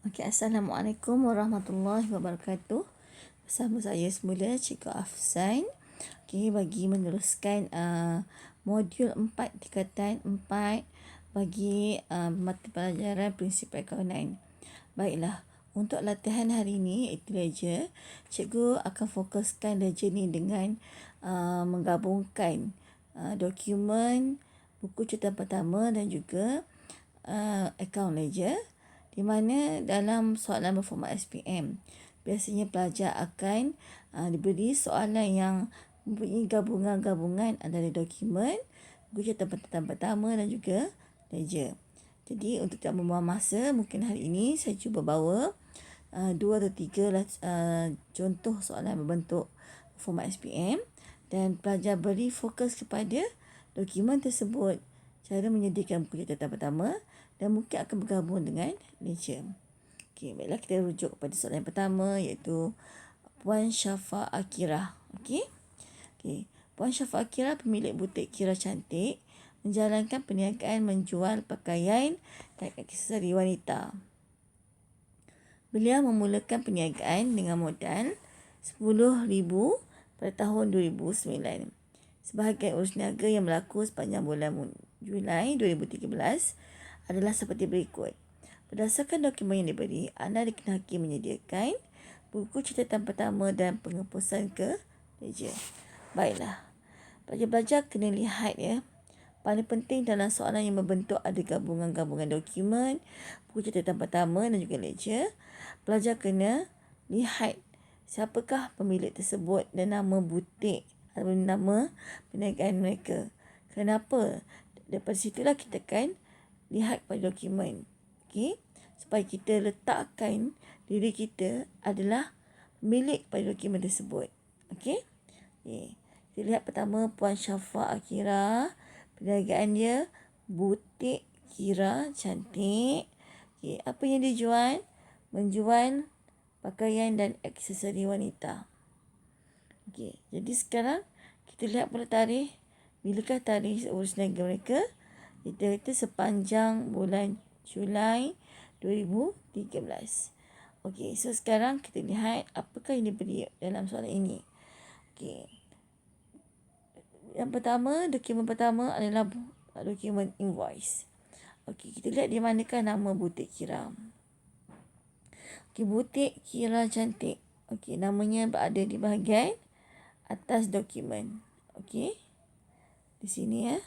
Okey, Assalamualaikum warahmatullahi wabarakatuh. Bersama saya semula Cikgu Afsan. Okey, bagi meneruskan modul 4 tingkatan 4 bagi mata pelajaran prinsip perakaunan. Baiklah, untuk latihan hari ini iaitu leja, cikgu akan fokuskan leja ni dengan menggabungkan dokumen buku catatan pertama dan juga akaun leja, di mana dalam soalan berformat SPM biasanya pelajar akan diberi soalan yang mempunyai gabungan-gabungan antara dokumen, buku catatan pertama dan juga leja. Jadi untuk tidak membuang masa, mungkin hari ini saya cuba bawa 2 atau 3 contoh soalan berbentuk format SPM dan pelajar beri fokus kepada dokumen tersebut, cara menyediakan buku catatan pertama dan mungkin akan bergabung dengan leja. Okey, baiklah kita rujuk kepada soalan yang pertama iaitu Puan Syafa Akira. Okey. Puan Syafa Akira, pemilik butik Kira Cantik, menjalankan perniagaan menjual pakaian dan aksesori wanita. Beliau memulakan perniagaan dengan modal RM10,000 pada tahun 2009. Sebahagian urus niaga yang berlaku sepanjang bulan Julai 2013 adalah seperti berikut. Berdasarkan dokumen yang diberi, anda dikenaki menyediakan buku catatan pertama dan penghapusan ke leja. Baiklah, pelajar-pelajar kena lihat ya. Paling penting dalam soalan yang membentuk ada gabungan-gabungan dokumen, buku catatan pertama dan juga leja, pelajar kena lihat siapakah pemilik tersebut dan nama butik atau nama perniagaan mereka. Kenapa? Daripada situlah kita akan lihat pada dokumen. Okey, supaya kita letakkan diri kita adalah milik pada dokumen tersebut. Okey. Kita lihat pertama Puan Syafa Akira, perniagaan dia butik Kira Cantik. Okey, apa yang dia jual? Menjual pakaian dan aksesori wanita. Okey, jadi sekarang kita lihat pada tarikh. Bilakah tarikh urus niaga mereka? Kita kata sepanjang bulan Julai 2013. Okey, so sekarang kita lihat apakah yang diberi dalam soalan ini. Okey. Yang pertama, dokumen pertama adalah dokumen invoice. Okey, kita lihat di manakah nama butik Kira. Okey, butik Kira Cantik. Okey, namanya berada di bahagian atas dokumen. Okey. Di sini ya.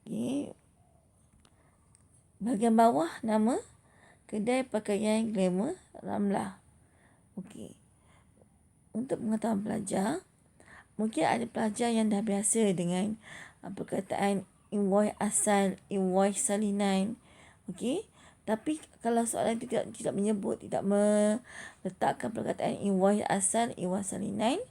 Okey. Bahagian bawah nama kedai pakaian Glamour Ramlah. Okey. Untuk pengetahuan pelajar, mungkin ada pelajar yang dah biasa dengan perkataan invoice asal, invoice salinan. Okey. Tapi kalau soalan itu tidak menyebut, tidak meletakkan perkataan invoice asal, invoice salinan,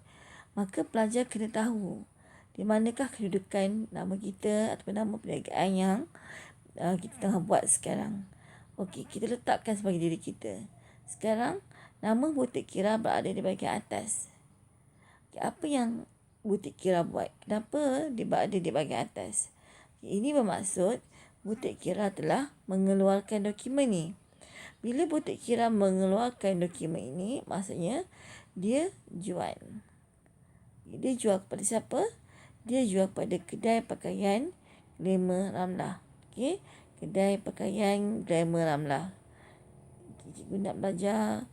maka pelajar kena tahu di manakah kedudukan nama kita atau nama perniagaan yang kita tengah buat sekarang. Okey, kita letakkan sebagai diri kita. Sekarang, nama butik Kira berada di bahagian atas. Okay, apa yang butik Kira buat? Kenapa dia berada di bahagian atas? Okay, ini bermaksud butik Kira telah mengeluarkan dokumen ni. Bila butik Kira mengeluarkan dokumen ini, maksudnya dia jual. Dia jual kepada siapa? Dia jual kepada kedai pakaian Glamour Ramlah. Okey, kedai pakaian Glamour Ramlah. Cikgu nak belajar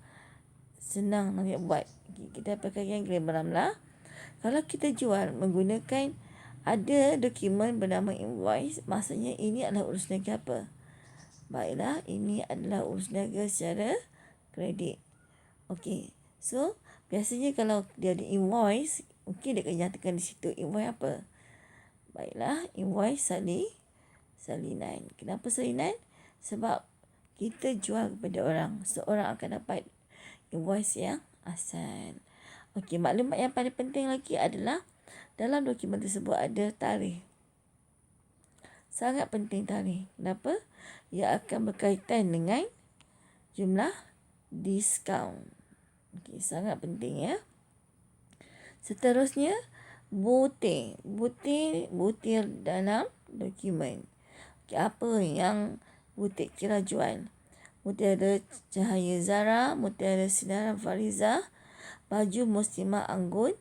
senang nak buat. Kedai pakaian Glamour Ramlah. Kalau kita jual menggunakan ada dokumen bernama invoice, maksudnya ini adalah urus niaga apa? Baiklah, ini adalah urus niaga secara kredit. Okey, so biasanya kalau dia ada invoice, mungkin dia akan nyatakan di situ invoice apa? Baiklah, invoice salinan. Kenapa salinan? Sebab kita jual kepada orang. Seorang akan dapat invoice yang asal. Okey, maklumat yang paling penting lagi adalah dalam dokumen tersebut ada tarikh. Sangat penting tarikh. Kenapa? Ia akan berkaitan dengan jumlah diskaun. Okey, sangat penting ya. Seterusnya, butir. Butir dalam dokumen. Okay, apa yang butik Kira jual? Mutiara Cahaya Zara, Mutiara Sinaran Fariza, baju Muslimah Anggun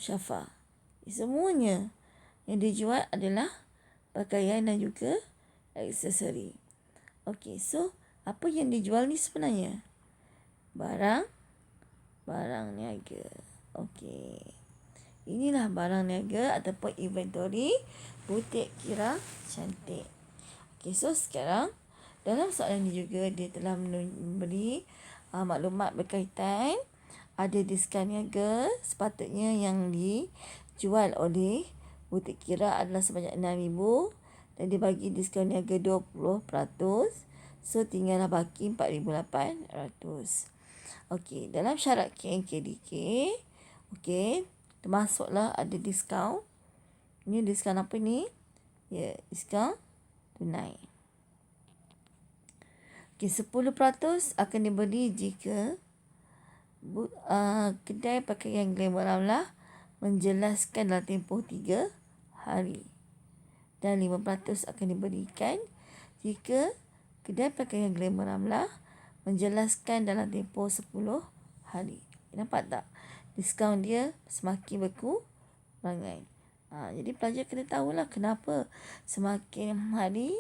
Syafa. Semuanya yang dijual adalah pakaian dan juga aksesori. Okey, so apa yang dijual ni sebenarnya? Barang niaga. Okey. Inilah barang niaga ataupun inventory butik Kira Cantik. Okey, so sekarang dalam soalan ini juga dia telah memberi maklumat berkaitan ada diskaun niaga. Sepatutnya yang dijual oleh butik Kira adalah sebanyak RM6,000 dan dia bagi diskaun niaga 20%. So tinggallah baki RM4,800. Okey, dalam syarat KNKDK, okey, termasuklah ada diskaun. Ini diskaun apa ni? Ya, diskaun tunai. Okey, 10% akan diberi jika kedai pakaian Glamour Ramlah menjelaskan dalam tempoh 3 hari. Dan 5% akan diberikan jika kedai pakaian Glamour Ramlah menjelaskan dalam tempoh 10 hari. Nampak tak? Diskaun dia semakin berkurangan. Jadi pelajar kena tahulah kenapa semakin hari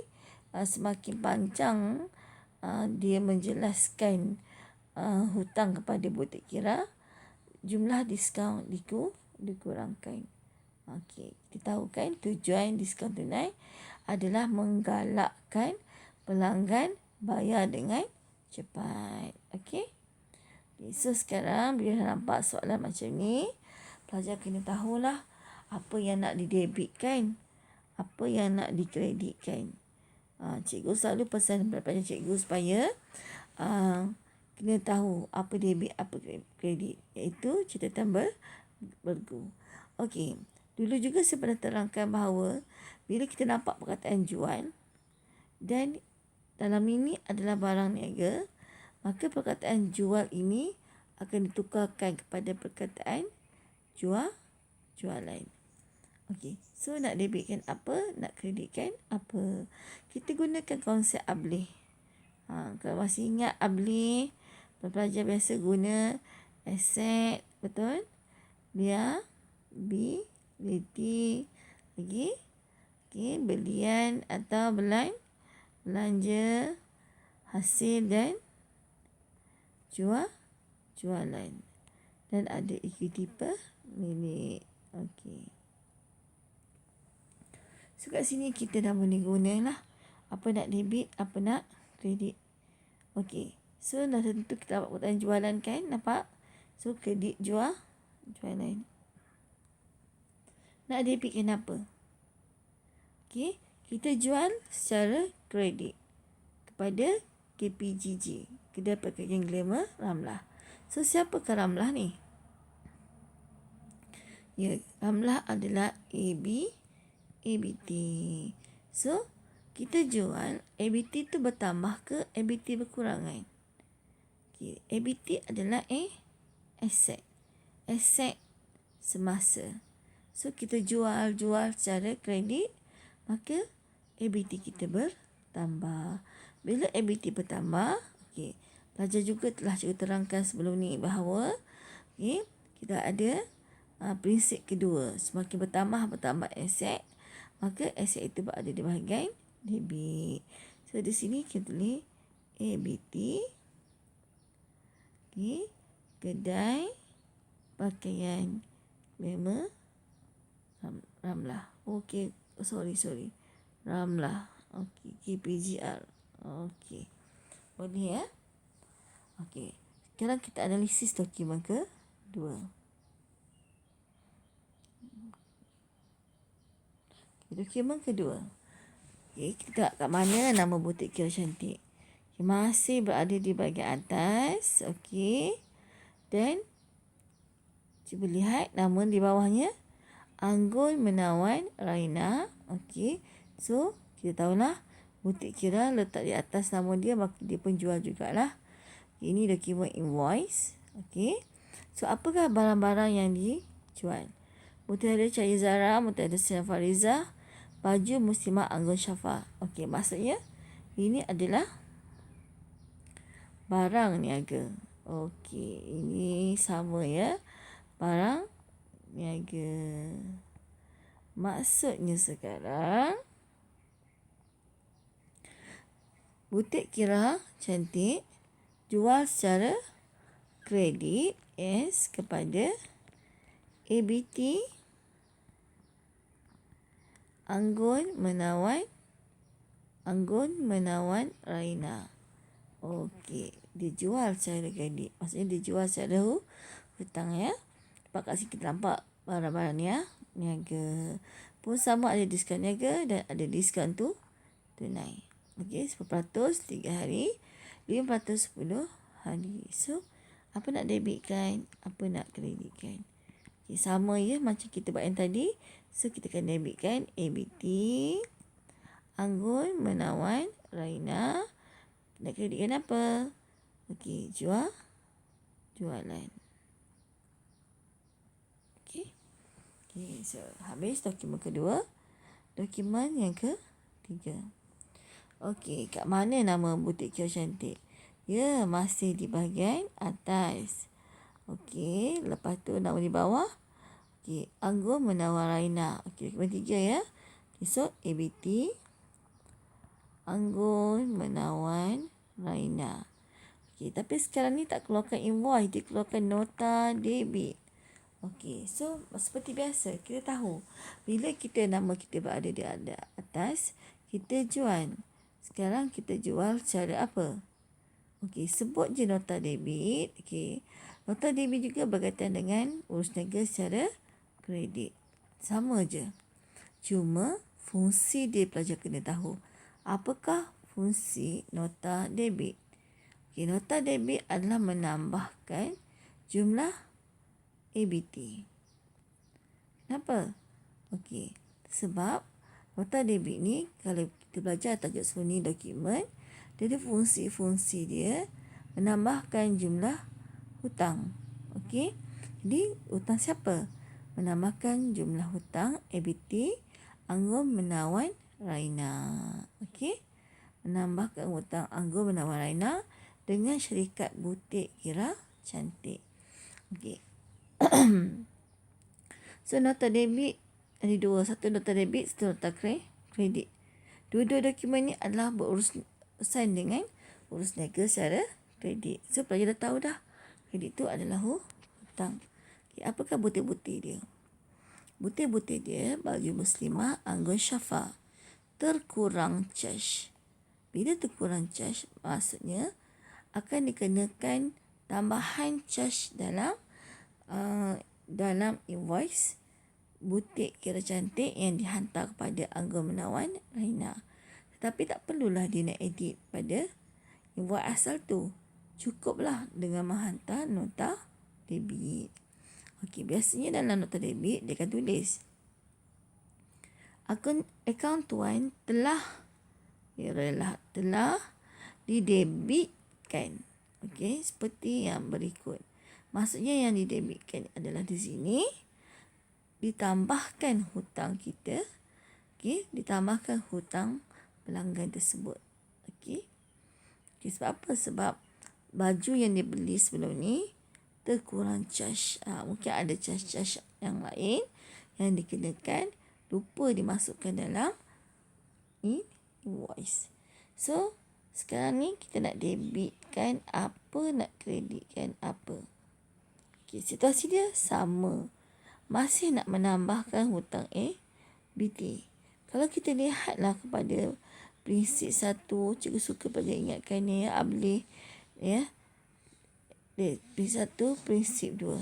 semakin panjang dia menjelaskan hutang kepada butik Kira, jumlah diskaun dikurangkan. Okey, kita tahu kan tujuan diskaun tunai adalah menggalakkan pelanggan bayar dengan cepat. Okey. So sekarang bila nampak soalan macam ni, pelajar kena tahulah apa yang nak didebitkan, apa yang nak dikreditkan. Cikgu selalu pesan kepada pelajar cikgu supaya kena tahu apa debit, apa kredit, iaitu catatan bergu. Okey. Dulu juga saya pernah terangkan bahawa bila kita nampak perkataan jual dan dalam ini adalah barang niaga, maka perkataan jual ini akan ditukarkan kepada perkataan jualan. Okey, so nak debitkan apa, nak kreditkan apa. Kita gunakan konsep ablih. Kalau masih ingat ablih, pelajar biasa guna aset, betul? Liability, lagi belian atau belanja, hasil dan jualan. Dan ada equity per minit. Okey. So kat sini kita dah boleh gunalah apa nak debit, apa nak kredit. Okey. So dah tentu kita dapat perkataan jualan kan, nampak? So kredit jualan. Nak debitkan apa? Okey, kita jual secara kredit kepada KPGG, Kedai Pakaian Glamour Ramlah. So siapakah Ramlah ni? Ya, Ramlah adalah ABT. So kita jual, ABT tu bertambah ke ABT berkurangan? Okay, ABT adalah aset semasa. So kita jual secara kredit, maka ABT kita bertambah. Bila ABT bertambah, okey, pelajar juga telah cikgu terangkan sebelum ni bahawa kita ada prinsip kedua. Semakin bertambah aset, maka aset itu berada di bahagian debit. So di sini kita tulis ABT, kedai pakaian Glamour Ramlah. Okey, sorry. Ramlah. Okey, KPGR. Okey. Boleh ya? Okey. Sekarang kita analisis dokumen kedua. Dokumen kedua. Okey, kita tengok kat mana nama butik Kira Cantik. Okay, masih berada di bahagian atas. Okey. Dan cuba lihat nama di bawahnya. Anggun Menawan Raina. Okey. So, kita tahulah butik Kira letak di atas nama dia, maka dia pun jual jugalah. Ini dokumen invoice. Okey. So, apakah barang-barang yang dijual? Mutiara Cahaya Zara, Mutiara Sinaran Fariza, baju Muslimah Anggun Syafa. Okey, maksudnya ini adalah barang niaga. Okey, ini sama ya. Barang niaga. Maksudnya sekarang, butik Kira Cantik jual secara kredit S kepada ABT Anggun Menawan Raina. Okey, dia jual secara kredit. Maksudnya dia jual secara hutang ya. Sebab kat sini kita nampak barang-barang ni ya. Niaga pun sama, ada diskaun niaga dan ada diskaun tunai. Okey, 10%, 3 hari, 5% 10 hari. So, apa nak debitkan, apa nak kreditkan. Okay, sama ya macam kita buat yang tadi. So, kita akan debitkan ABT Anggun Menawan Raina. Nak kreditkan apa? Okey, jualan. Okey. Okey, so habis dokumen kedua. Dokumen yang ketiga. Okey, kat mana nama butik Kira Cantik? Ya, masih di bahagian atas. Okey, lepas tu nama di bawah. Okey, Anggun Menawan Raina. Okey, dokumen 3 ya. Okay, so ABT Anggun Menawan Raina. Okey, tapi sekarang ni tak keluarkan invoice, dia keluarkan nota debit. Okey, so seperti biasa kita tahu bila nama kita berada di atas, kita jual. Sekarang kita jual secara apa? Okey, sebut je nota debit. Okey, nota debit juga berkaitan dengan urus niaga secara kredit. Sama je. Cuma fungsi dia pelajar kena tahu. Apakah fungsi nota debit? Okey, nota debit adalah menambahkan jumlah ABT. Kenapa? Okey, sebab nota debit ni kalau kita belajar tajuk sebelum ni dokumen, dia ada fungsi-fungsi dia menambahkan jumlah hutang. Okey. Jadi hutang siapa? Menambahkan jumlah hutang ABT Anggun Menawan Raina. Okey. Menambahkan hutang Anggun Menawan Raina dengan syarikat butik Kira Cantik. Okey. So nota debit ada dua. Satu nota debit, satu nota kredit. Dua-dua dokumen ni adalah berurusan dengan urus niaga secara kredit. So pelajar dah tahu dah. Kredit tu adalah hutang. Okay, apakah butir-butir dia? Butir-butir dia baju muslimah Anggun Syafa terkurang cash. Bila terkurang cash, maksudnya akan dikenakan tambahan cash dalam invoice butik Kira Cantik yang dihantar kepada Anggun Menawan Raina. Tetapi tak perlulah dia nak edit pada invoice asal tu. Cukuplah dengan menghantar nota debit. Okey, biasanya dalam nota debit dia akan tulis akaun tuan telah didebitkan. Okey, seperti yang berikut. Maksudnya yang didebitkan adalah di sini ditambahkan hutang kita. Okey, ditambahkan hutang pelanggan tersebut. Okey. Okay, sebab apa? Sebab baju yang dia beli sebelum ni terkurang cash. Mungkin ada cash yang lain yang dikenakan, lupa dimasukkan dalam invoice. So, sekarang ni kita nak debitkan apa, nak kreditkan apa. Okay, situasi dia sama. Masih nak menambahkan hutang ABT. Kalau kita lihatlah kepada prinsip 1, cikgu suka pelajar ingatkan ni ya, Ablih ya. Prinsip 1, prinsip 2.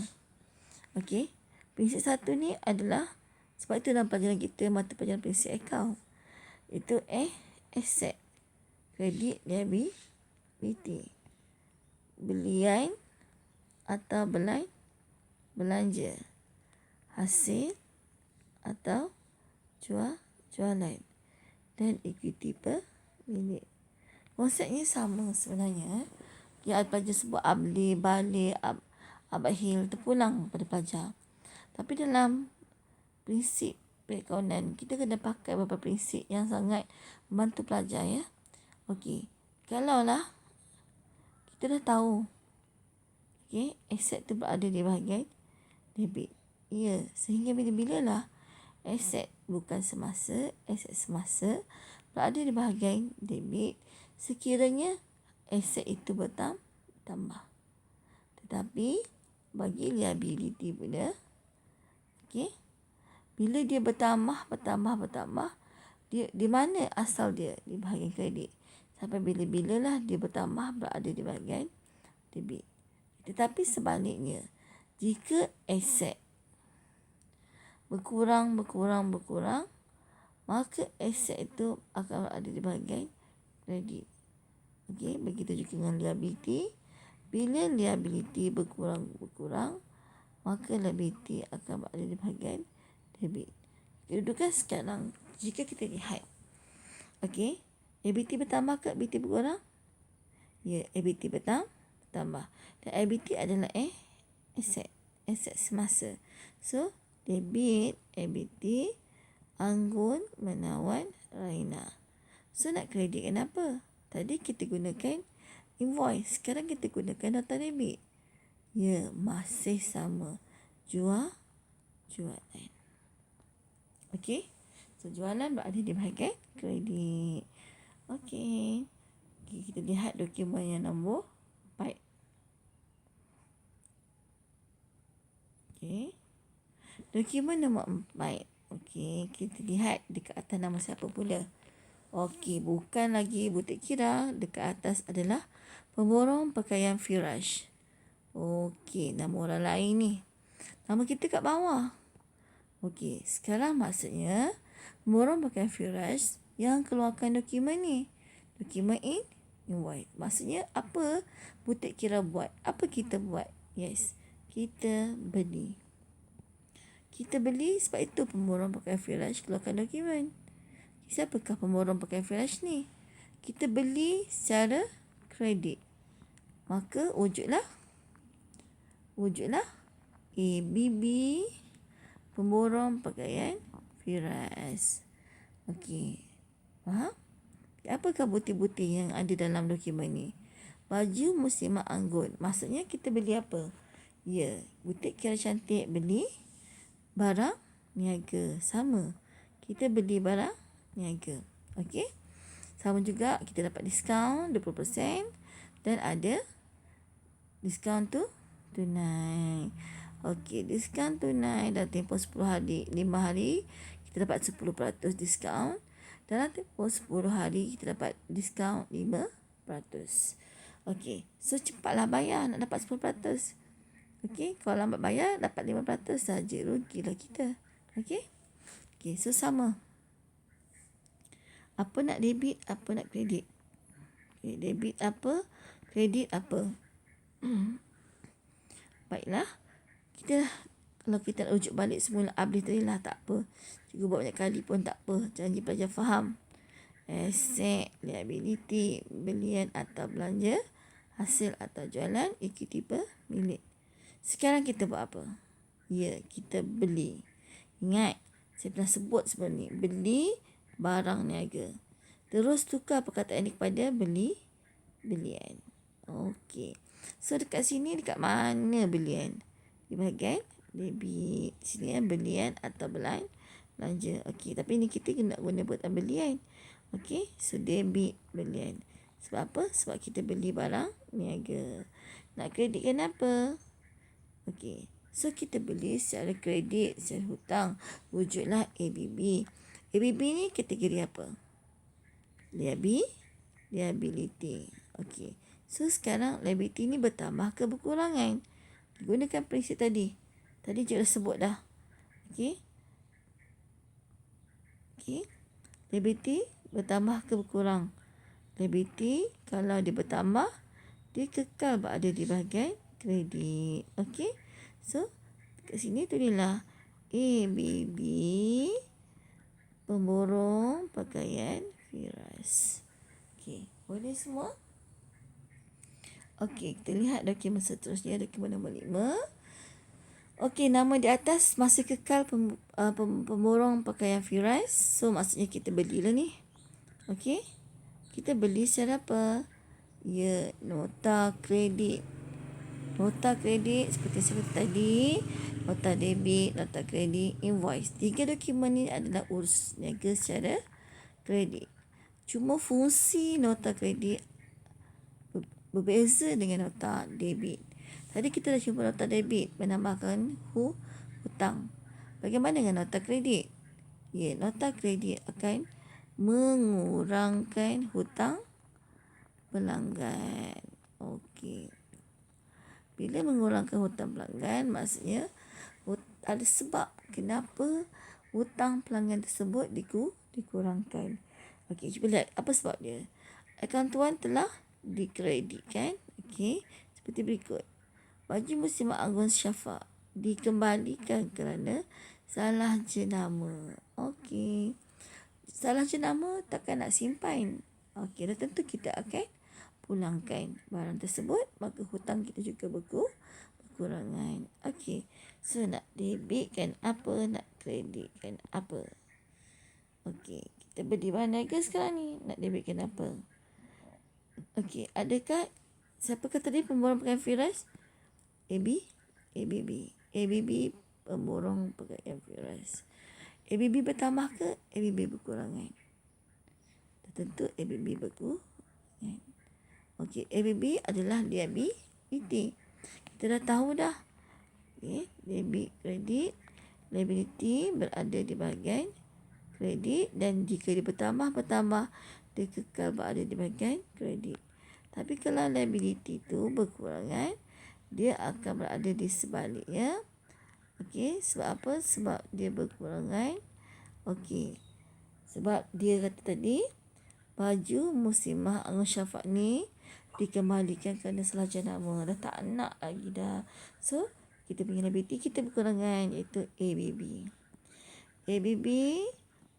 Okey. Prinsip 1 ni adalah, sebab itu dalam pelajaran kita mata pelajaran prinsip akaun. Itu aset, kredit, liability. Belian atau belanja. Hasil atau jualan. Dan equity pemilik. Konsepnya sama sebenarnya. Yang pelajar sebut abli, balik, abahil, terpulang pada pelajar. Tapi dalam prinsip perakaunan, kita kena pakai beberapa prinsip yang sangat membantu pelajar ya. Okey. Kalaulah kita dah tahu. Okey, aset tu berada di bahagian debit. Ya, sehingga bila-bila lah aset bukan semasa, aset semasa berada di bahagian debit sekiranya aset itu bertambah. Tetapi bagi liability pula, okey, bila dia bertambah, dia di mana asal dia? Di bahagian kredit. Sampai bila-bila lah dia bertambah berada di bahagian debit. Tetapi sebaliknya, jika aset berkurang, maka aset itu akan berada di bahagian kredit. Okey, begitu juga dengan liability. Bila liability berkurang, maka liability akan berada di bahagian debit. Kedudukan sekarang, jika kita lihat, okey, liability bertambah ke liability berkurang? Ya, liability bertambah. Dan liability adalah aset semasa. So, debit, liability, Anggun, Menawan, Raina. So, nak kredit kenapa? Tadi kita gunakan invoice. Sekarang kita gunakan nota debit. Ya, masih sama. Jualan. Okey. So, jualan berada di bahagian kredit. Okey. Kita lihat dokumen yang nombor 4. Okey. Dokumen nombor 4. Okey, kita lihat dekat atas nama siapa pula. Okey, bukan lagi butik kira. Dekat atas adalah pemborong pakaian Firaj. Okey, nama orang lain ni. Nama kita kat bawah. Okey, sekarang maksudnya pemborong pakaian Firaj yang keluarkan dokumen ni. Dokumen invoice. Maksudnya apa butik kira buat? Apa kita buat? Yes, kita beli. Kita beli, sebab itu pemborong pakaian Firaj keluarkan dokumen. Siapakah pemborong pakaian Firaj ni? Kita beli secara kredit. Maka wujudlah ABB pemborong pakaian Firaj. Okey. Faham? Apakah butir-butir yang ada dalam dokumen ni? Baju muslimah Anggun. Maksudnya kita beli apa? Ya, butik kira cantik beli barang niaga. Sama. Kita beli barang niaga. Okey. Sama juga kita dapat diskaun 20% dan ada diskaun tunai. Okey, diskaun tunai dalam tempoh 10 hari, 5 hari kita dapat 10% diskaun. Dalam tempoh 10 hari kita dapat diskaun 5%. Okey, so cepatlah bayar nak dapat 10%. Okey, kalau lambat bayar dapat 5% saja, rugilah kita. Okey. Okey, so sama. Apa nak debit, apa nak kredit? Okay, debit apa, kredit apa? Baiklah. Kalau kita nak rujuk balik semula habis tadi lah, tak apa. Cikgu buat banyak kali pun tak apa. Janji pelajar faham. Aset, liability, belian atau belanja, hasil atau jualan, equity pemilik. Sekarang kita buat apa? Ya, kita beli. Ingat, saya pernah sebut sebelum ni. Beli barang niaga. Terus tukar perkataan ini kepada belian. Okey. So dekat sini, dekat mana belian? Di bahagian debit. Sini belian atau belanja. Okey, tapi ni kita kena guna perkataan belian. Okey, so debit belian. Sebab apa? Sebab kita beli barang niaga. Nak kredit kenapa? Okey, so kita beli secara kredit, secara hutang. Wujudlah ABB. ABB ni kategori apa? Liability. Okey, so sekarang liability ni bertambah ke berkurangan? Gunakan prinsip tadi. Tadi cikgu dah sebut dah. Okey. Liability bertambah ke berkurang? Liability kalau dia bertambah, dia kekal berada di bahagian kredit. Okey. So, kat sini tulislah ABB pemborong pakaian Firaj. Okey, boleh semua? Okey, kita lihat dokumen seterusnya, dokumen nombor 5. Okey, nama di atas masih kekal pemborong pakaian Firaj. So, maksudnya kita belilah ni. Okey. Kita beli secara apa? Ya, nota kredit. Nota kredit seperti saya kata tadi, nota debit, nota kredit, invoice. 3 dokumen ni adalah urus niaga secara kredit. Cuma fungsi nota kredit berbeza dengan nota debit. Tadi kita dah jumpa nota debit menambahkan hutang. Bagaimana dengan nota kredit? Ya, nota kredit akan mengurangkan hutang pelanggan. Okey. Bila mengurangkan hutang pelanggan, maksudnya ada sebab kenapa hutang pelanggan tersebut dikurangkan. Okey, cuba lihat apa sebab dia. Akaun tuan telah dikreditkan. Okey, seperti berikut. Baju musim Agung Syafa dikembalikan kerana salah jenama. Okey. Salah jenama takkan nak simpan. Okey, dah tentu kita akan pulangkan barang tersebut, maka hutang kita juga berkurangan. Okey. So nak debitkan apa, nak kreditkan apa. Okey, kita beli barang niaga sekarang ni, nak debitkan apa? Okey, adakah siapakah tadi pemborong pakaian Firas? ABB. ABB pemborong pakaian Firas. ABB bertambah ke ABB berkurangan? Tentu ABB berkurangan. Okey, ABB adalah liability. Kita dah tahu dah. Okey, debit, kredit, liability berada di bahagian kredit, dan jika dia bertambah, dia kekal berada di bahagian kredit. Tapi kalau liability tu berkurangan, dia akan berada di sebaliknya. Okey, sebab apa? Sebab dia berkurangan. Okey, sebab dia kata tadi, baju Muslimah Agung Syafa ni dikembalikan kerana salah jenama. Dah tak nak lagi dah. So, kita punya liability kita berkurangan, iaitu ABB. ABB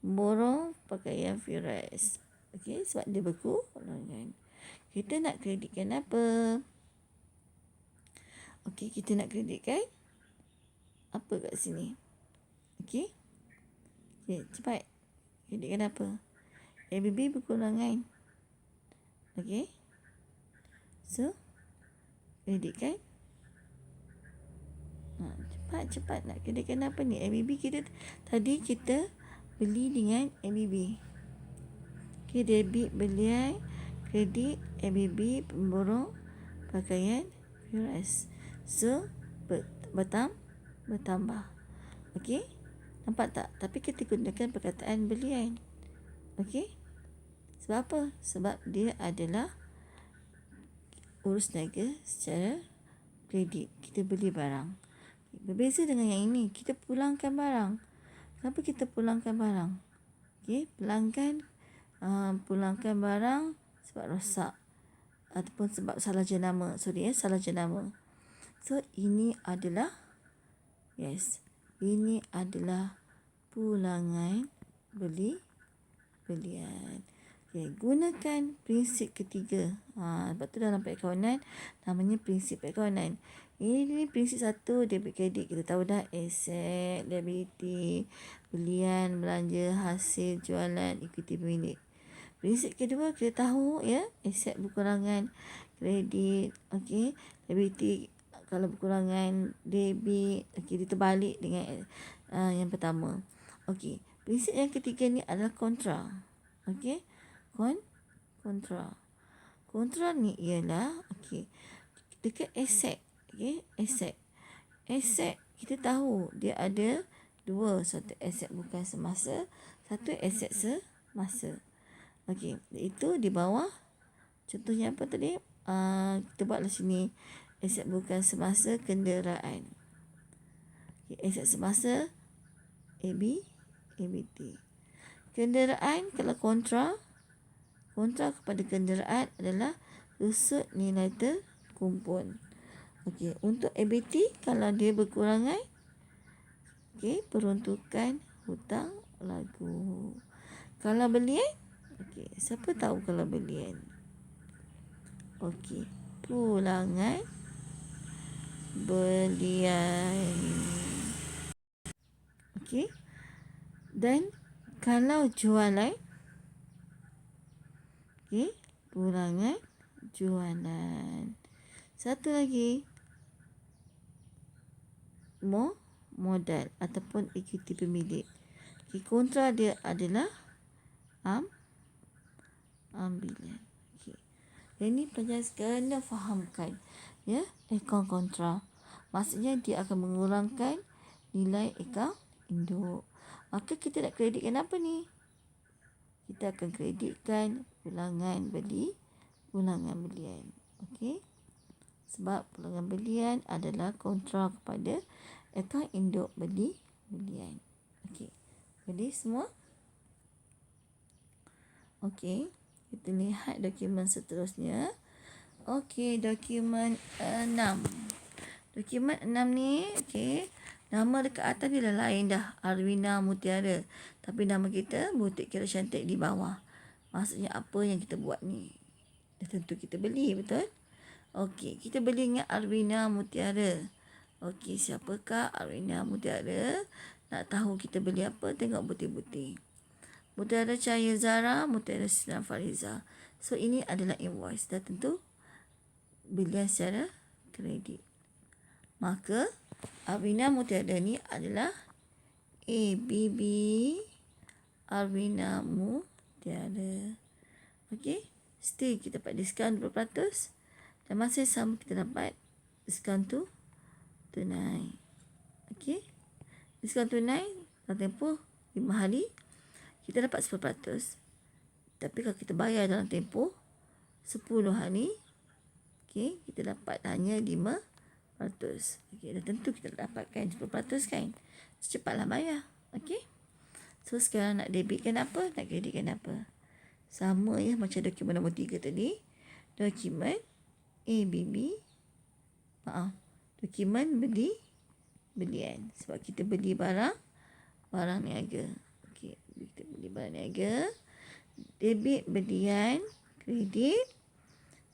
borong pakaian Firas. Okey, sebab dia berkurangan. Kita nak kreditkan apa? Okey, kita nak kreditkan apa kat sini? Okey. Okey, cepat. Kreditkan apa? ABB berkurangan. Okey. So, kreditkan. Cepat nak kreditkan apa ni? ABB kita tadi kita beli dengan ABB. Okey, debit belian, kredit ABB pemborong pakaian Firas. So, bertambah. Okey? Nampak tak? Tapi kita gunakan perkataan belian. Okey? Sebab apa? Sebab dia adalah urus niaga secara kredit. Kita beli barang. Berbeza dengan yang ini. Kita pulangkan barang. Kenapa kita pulangkan barang? Okey? Pulangkan barang sebab rosak. Ataupun sebab salah jenama. Salah jenama. So, ini adalah pulangan belian. Okay, gunakan prinsip ketiga. Sebab tu dalam peakawanan namanya prinsip peakawanan. Ini prinsip 1, debit kredit. Kita tahu dah, aset, liability, belian, belanja, hasil, jualan, ekuiti pemilik. Prinsip kedua kita tahu ya, aset berkurangan, kredit, okey, liability kalau berkurangan, debit, okey, diterbalik dengan yang pertama. Okey, prinsip yang ketiga ni adalah kontra. Okey, kontra. Kontra ni ialah okey, dekat aset, okey, aset kita tahu dia ada dua, satu aset bukan semasa, satu aset semasa. Okey, itu di bawah. Contohnya apa tadi? Kita buatlah sini aset bukan semasa kenderaan. Okay, aset semasa ABT. Kenderaan kalau kontra kepada kenderaan adalah rusut nilai terkumpul. Okey, untuk ABT kalau dia berkurangan, okey, peruntukan hutang lagu. Kalau belian, okey, siapa tahu kalau belian? Okey, pulangan belian. Okey. Dan kalau jualan, okey, pulangan jualan. Satu lagi, modal ataupun ekuiti pemilik. Okay, kontra dia adalah ambilan. Okay. Ini pelajar kena fahamkan, ya, akaun kontra. Maksudnya dia akan mengurangkan nilai akaun induk. Maka kita nak kreditkan apa ni? Kita akan kreditkan pulangan belian. Okey. Sebab pulangan belian adalah kontra kepada akaun induk belian. Okey. Jadi semua? Okey. Kita lihat dokumen seterusnya. Okey, dokumen 6. Dokumen 6 ni, okey. Nama dekat atas ni dah lain dah. Arwina Mutiara. Tapi nama kita Butik Kira Cantik di bawah. Maksudnya apa yang kita buat ni? Dah tentu kita beli, betul? Okey, kita beli dengan Arwina Mutiara. Okey, siapakah Arwina Mutiara? Nak tahu kita beli apa? Tengok butir-butir. Mutiara Cahaya Zara, Mutiara Sinar Fariza. So, ini adalah invoice. Dah tentu belian secara kredit. Maka, Arwina Mutiara ni adalah ABB Arwina Mutiara. Okey. Still kita dapat diskaun 20%. Dan masa sama kita dapat diskaun tunai. Okey. Diskaun tunai dalam tempoh 5 hari kita dapat 10%. Tapi kalau kita bayar dalam tempoh 10 hari, okey, kita dapat hanya 5%. Okey, dah tentu kita dapatkan 10% kan. Secepatlah bayar. Okey. So sekarang nak debitkan apa? Nak kreditkan apa? Sama ya macam dokumen nombor 3 tadi. Dokumen ABB. Dokumen belian. Sebab kita beli barang niaga. Okey, kita beli barang niaga. Debit belian, kredit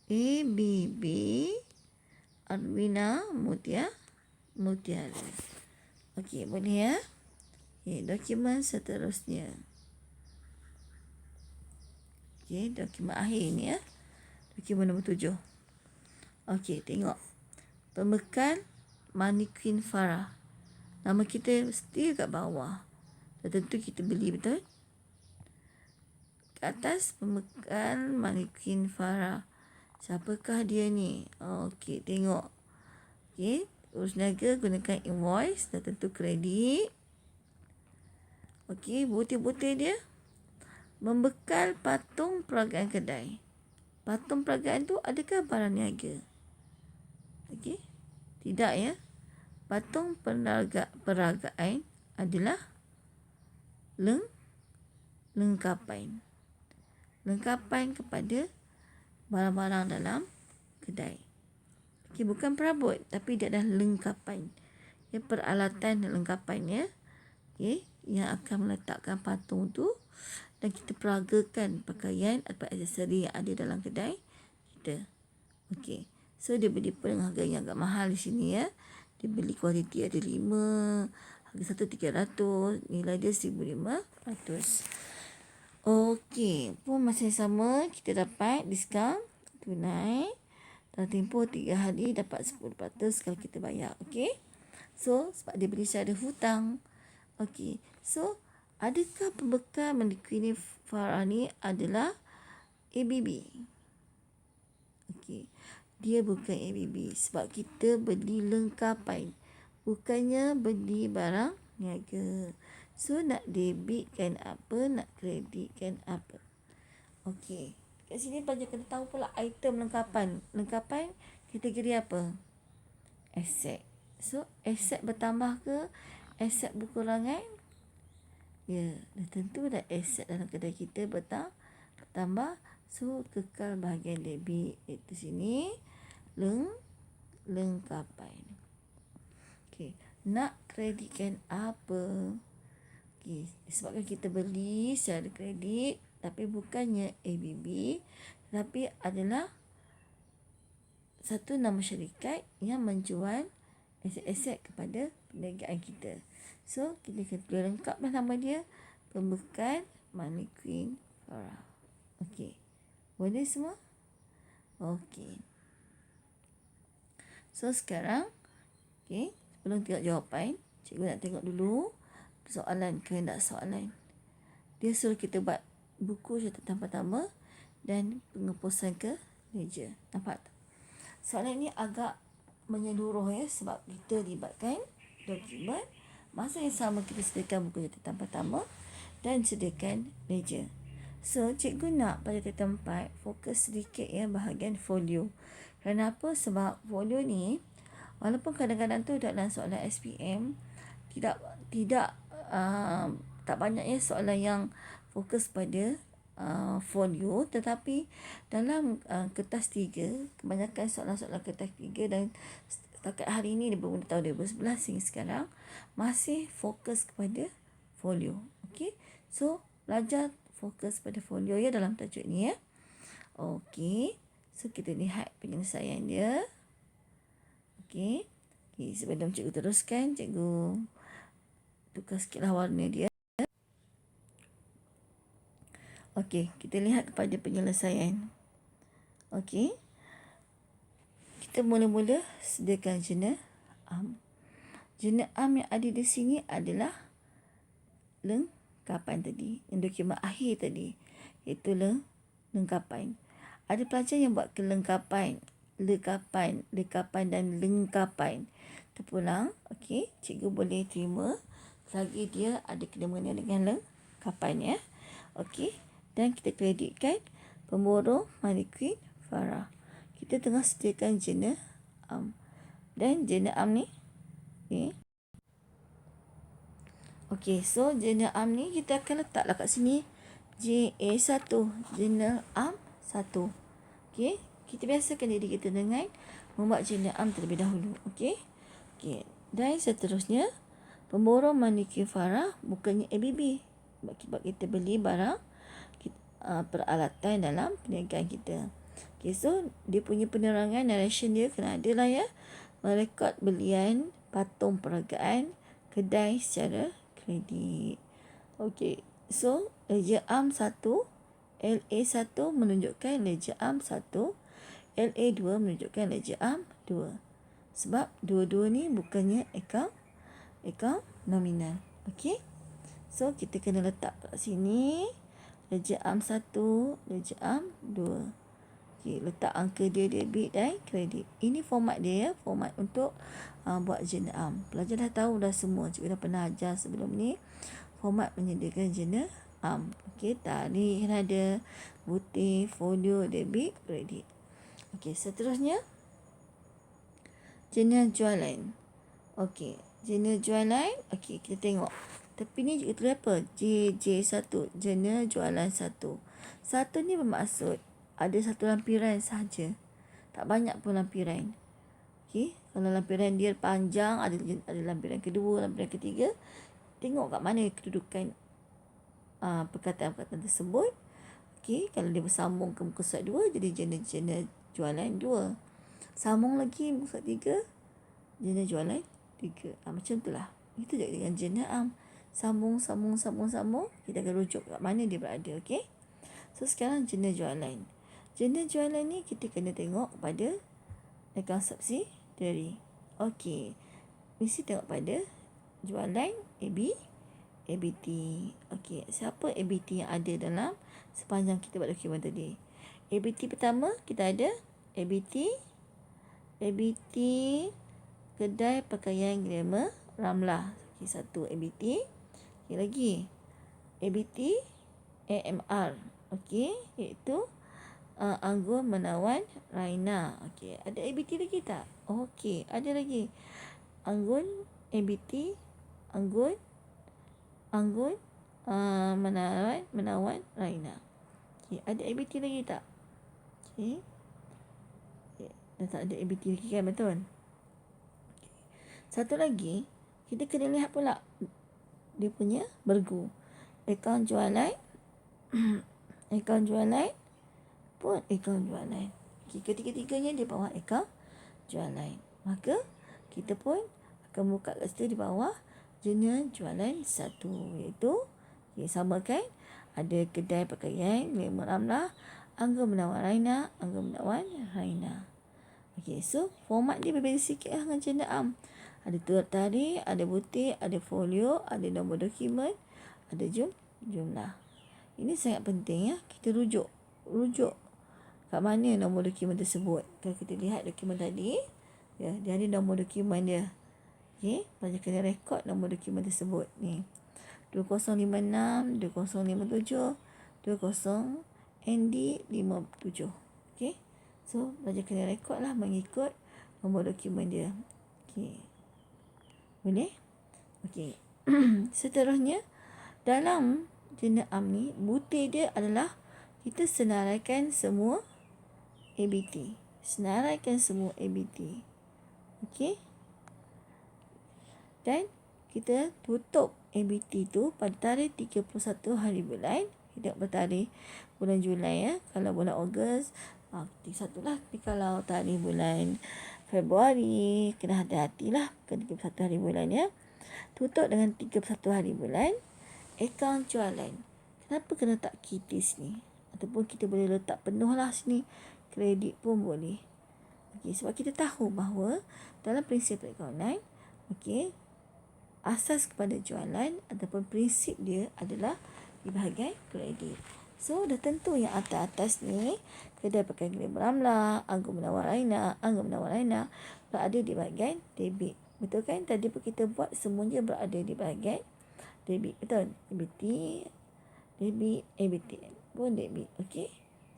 ABB Arwina Mutiara. Okey, boleh ya? Okey, dokumen seterusnya. Okey, dokumen akhir ni ya. Dokumen nombor 7. Okey, tengok. Pembekal Mannequin Farah. Nama kita still kat bawah. Dah tentu kita beli, betul? Kat atas, pembekal Mannequin Farah. Siapakah dia ni? Okey, tengok. Okey, urus niaga gunakan invoice. Dah tentu kredit. Okey, butir-butir dia. Membekal patung peragaan kedai. Patung peragaan tu adakah barang niaga? Okey. Tidak ya. Patung peragaan adalah lengkapan. Lengkapan kepada barang-barang dalam kedai. Okey, bukan perabot tapi dia adalah lengkapan. Ya, peralatan dan lengkapannya. Okey, yang akan meletakkan patung tu dan kita peragakan pakaian atau aksesori yang ada dalam kedai kita. Okey. So dia beli dengan harga yang agak mahal di sini ya. Dia beli kualiti ada 5, harga satu 300, nilai dia 1,500. Okey, pun masih sama kita dapat diskaun tunai dalam tempoh 3 hari dapat 10% kalau kita bayar. Okey. So sebab dia beli secara hutang. Okey. So adakah pembekal Mannequin Farah ni adalah ABB? Okey. Dia bukan ABB sebab kita beli lengkapan. Bukannya beli barang niaga. So nak debitkan apa, nak kreditkan apa. Okey. Kat sini pelajar kena tahu pula item lengkapan. Lengkapan kategori apa? Aset. So aset bertambah ke aset berkurangan? Ya, dah tentu dah aset dalam kedai kita bertambah. So, kekal bahagian debit. Itu sini. Lengkapan. Okey. Nak kreditkan apa? Okey. Disebabkan kita beli secara kredit. Tapi bukannya ABB. Tapi adalah satu nama syarikat yang menjual aset-aset kepada perniagaan kita. So, kita kena tulis lengkaplah nama dia. Pembekal Mannequin Farah. Okey. Boleh semua? Okey. So sekarang, okey, sebelum tengok jawapan, cikgu nak tengok dulu soalan kehendak soalan. Dia suruh kita buat buku catatan pertama dan pengepusan ke meja. Nampak tak? Soalan ini agak menyeluruh ya, sebab kita libatkan dokumen. Masa yang sama kita sediakan buku catatan pertama dan sediakan meja. So, cikgu nak pada catatan 4 fokus sedikit ya bahagian folio. Kenapa? Sebab folio ni walaupun kadang-kadang tu dalam soalan SPM tidak tak banyak ya soalan yang fokus pada folio, tetapi dalam kertas 3 kebanyakan soalan-soalan kertas 3 dan setakat hari ini di tahun 2011 hingga sekarang masih fokus kepada folio. Okey. So, belajar fokus pada folio ya dalam tajuk ni ya. Okey. So, kita lihat penyelesaian dia. Okey. Okay, sebelum cikgu teruskan, cikgu tukar sikitlah warna dia. Okey, kita lihat kepada penyelesaian. Okey. Kita mula-mula sediakan jurnal am. Jurnal am yang ada di sini adalah lengkapan tadi. Yang dokumen akhir tadi. Iaitu lengkapan. Ada pelajar yang buat kelengkapan, lekapan dan lengkapan. Terpulang, okey, cikgu boleh terima selagi dia ada kena-mengena dengan lengkapan ya. Okey, dan kita kreditkan pemborong Malikin Farah. Kita tengah sediakan jurnal am. Dan jurnal am ni, okey, so jurnal am ni kita akan letaklah kat sini JA1, jurnal am 1. Okey, kita biasakan diri kita dengan membuat jurnal am terlebih dahulu. Okey. Okey, dan seterusnya pemborong Malikin Farah bukannya ABB. Sebab kita beli barang peralatan dalam perniagaan kita. Okay, so dia punya penerangan narration dia kena ada lah ya. Merekod belian patung peragaan kedai secara kredit. Okay, so ledger am 1, LA1 menunjukkan ledger am 1, LA2 menunjukkan ledger am 2. Sebab dua-dua ni bukannya akaun nominal. Okey. So kita kena letak kat sini ledger am 1, ledger am 2. Okey, letak angka dia debit dan kredit. Ini format dia ya, format untuk buat jurnal am. Pelajar dah tahu dah semua, cikgu dah pernah ajar sebelum ni format menyediakan jurnal am. Okey, tarikh ada, butir, folio, debit, kredit. Okey, seterusnya jurnal jualan. Okey, jurnal jualan. Okey, kita tengok. Tepi ni juga tulis apa? JJ1, jurnal jualan 1. 1 ni bermaksud ada satu lampiran sahaja. Tak banyak pun lampiran. Okey, kalau lampiran dia panjang, ada lampiran kedua, lampiran ketiga. Tengok kat mana kedudukan perkataan-perkataan tersebut. Okey, kalau dia bersambung ke muka surat 2, jadi jurnal jualan 2. Sambung lagi muka surat 3, jurnal jualan 3. Macam itulah. Itu juga dengan jurnal am. Sambung. Kita akan rujuk kat mana dia berada. Okey. So, sekarang jurnal jualan. Jurnal jualan ni kita kena tengok pada akaun subsidiary. Okey. Mesti tengok pada jualan ABT. Okey. Siapa ABT yang ada dalam sepanjang kita buat dokumen tadi? ABT pertama kita ada ABT kedai pakaian glamour Ramlah. Okey, satu ABT. Okey, lagi ABT AMR. Okey, iaitu Anggun Menawan Raina. Okey, ada ABT lagi tak? Okey, ada lagi. Anggun ABT Anggun Menawan Raina. Okey, ada ABT lagi tak? Okey. Dah tak ada ABT lagi kan, betul? Okay. Satu lagi, kita kena lihat pula dia punya bergu. Akaun jualan akaun jualan pun akaun jualan. Okay, ketiga-tiganya di bawah akaun jualan. Maka kita pun akan buka kat situ di bawah jurnal jualan 1, iaitu samakan ada kedai pakaian glamour Ramlah, Angga Menawan Raina, Angga Menawan Raina. Okey, so format dia berbeza sikit lah dengan jurnal am. Ada turut tarikh, ada butir, ada folio, ada nombor dokumen, ada jumlah. Ini sangat penting ya, kita rujuk kat mana nombor dokumen tersebut. Kalau kita lihat dokumen tadi, ya, dia ada nombor dokumen dia. Okey, pelajar kena rekod nombor dokumen tersebut ni. 2056, 2057, 20 ND57. Okey. So, pelajar kena rekod lah mengikut nombor dokumen dia. Okey. Boleh? Okey. Seterusnya, dalam jurnal am ni, butir dia adalah kita senaraikan semua ABT. Senaraikan semua ABT. Okey. Dan kita tutup ABT tu pada tarikh 31 hari bulan. Kita bertarikh bulan Julai ya. Kalau bulan Ogos, 31 lah. Tapi kalau tarikh bulan Februari, kena hati-hatilah ke 31 hari bulan ya. Tutup dengan 31 hari bulan. Akaun jualan. Kenapa kena tak kritis ni? Ataupun kita boleh letak penuh lah sini. Kredit pun boleh. Okey, sebab kita tahu bahawa dalam prinsip perakaunan, okey, asas kepada jualan ataupun prinsip dia adalah di bahagian kredit. So, dah tentu yang atas-atas ni, kedai pakaian Glam Ramlah, Angga Menawan Raina berada di bahagian debit. Betul kan? Tadi pun kita buat semuanya berada di bahagian debit. Betul? ABT pun debit. Okey?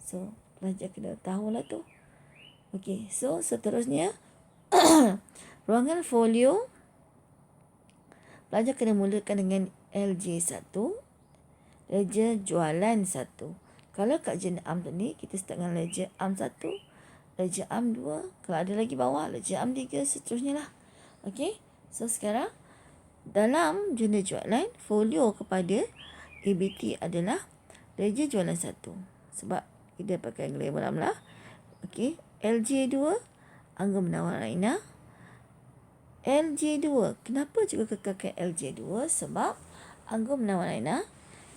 So, pelajar kena tahulah tu. Okey, so seterusnya ruangan folio. Pelajar kena mulakan dengan LJ1, ledger jualan 1. Kalau kat jurnal am tadi, kita start dengan ledger am 1, ledger am 2. Kalau ada lagi bawah, ledger am 3, seterusnya lah. Okey, so sekarang dalam jurnal jualan, folio kepada ABT adalah ledger jualan 1. Sebab kita pakai Glam Ramlah. Okey, LJ2, Angga Menawan Raina. LJ2. Kenapa juga kekalkan LJ2? Sebab Angga Menawan Raina,